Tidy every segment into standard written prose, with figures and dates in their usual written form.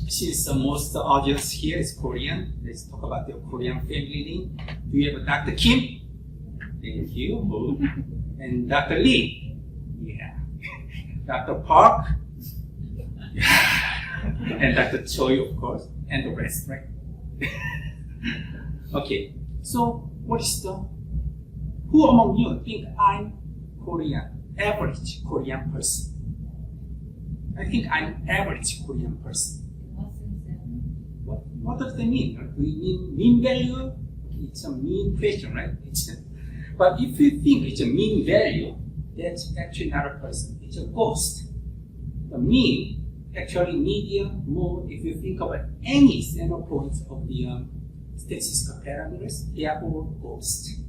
Since most audience here is Korean, let's talk about the Korean family name. Do you have Dr. Kim? Thank you. And Dr. Lee? Yeah. Dr. Park? And Dr. Choi, of course, and the rest, right? Okay, so who among you think I'm Korean, average Korean person? I think I'm average Korean person. What does that mean? Do you mean mean value? It's a mean question, right? But if you think it's a mean value, that's actually not a person. It's a ghost. The mean, actually median, mode, if you think about any center points of the statistical parameters, they are all ghosts.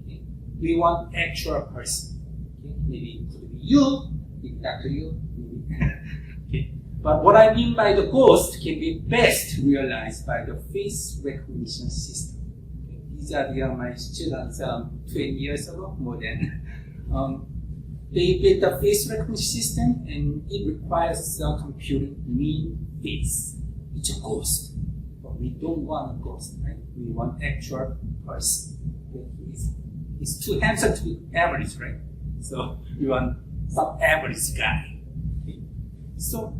Okay? We want actual person. Okay? Maybe it could be you, maybe Dr. You, maybe. Okay? But what I mean by the ghost can be best realized by the face recognition system. Okay? These are my students 20 years ago, more than. They built a face recognition system, and it requires computing mean face. It's a ghost, but we don't want a ghost, right? We want actual person. It's too handsome to be average, right? So we want some average guy. Okay? So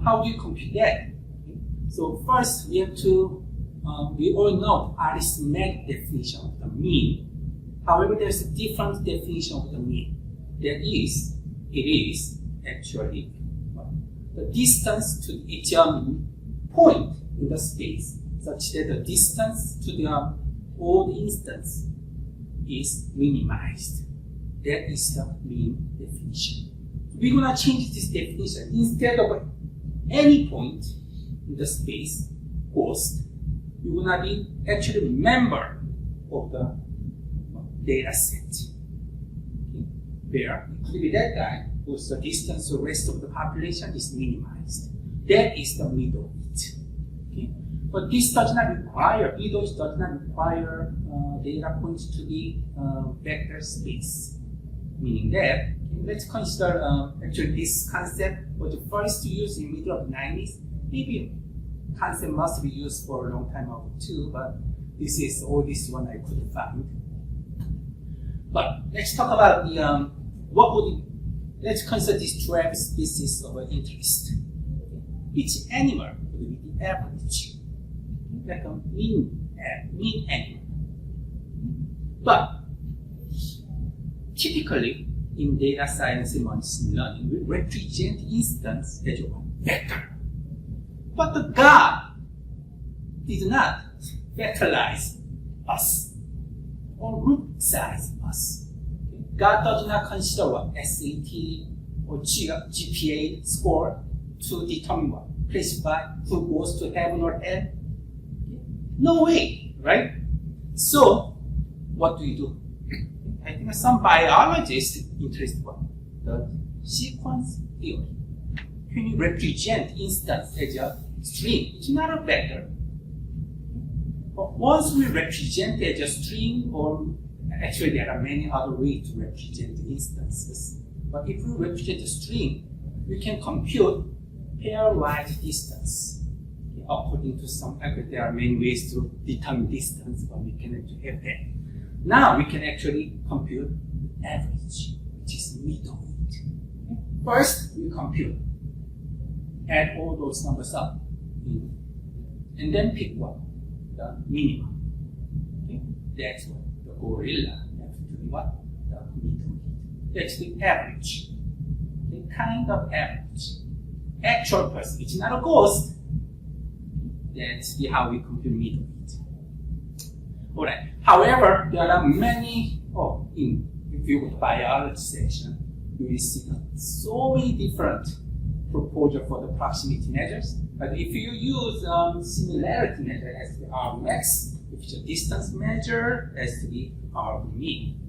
how do you compute that? Okay? So first we have to, we all know arithmetic definition of the mean. However, there's a different definition of the mean. That is, it is actually the distance to each point in the space, such that the distance to the odd instance is minimized. That is the mean definition. We're going to change this definition. Instead of any point in the space, ghost, you're going to be actually a member of the data set. Where it could be that guy whose the distance to the rest of the population is minimized. That is the Medoid. Okay? But this does not require, Medoid does not require data points to be vector space. Meaning that, let's consider actually this concept was the first used in the middle of the 90s. Maybe concept must be used for a long time ago too, but this is the oldest one I could find. But let's talk about the let's consider these 12 species of interest. Each animal would be the average, like a mean animal. But typically in data science and machine learning, we represent instance as a vector. But the God did not vectorize us or group size us. God does not consider what SAT or GPA score to determine what classify who goes to heaven or hell. No way, right? So, what do you do? I think some biologists interested in the sequence theory. When you represent instance as a string, it's not a vector. But once we represent it as a string, or actually there are many other ways to represent instances. But if we represent a string, we can compute pairwise distance. Okay, according to some, there are many ways to determine distance, but we can actually have that. Now we can actually compute the average, which is Medoid. Okay? First, we compute, add all those numbers up, and then pick what? The minimum. Okay? That's what the gorilla has to do. What? The Medoid. That's the average. The kind of average. Actual person. It's not a ghost. That's how we compute Medoid. Alright. However, there are many, if you go to biology section, you will see so many different proposals for the proximity measures. But if you use similarity measure, it has to be R max. If it's a distance measure, it has to be R mean.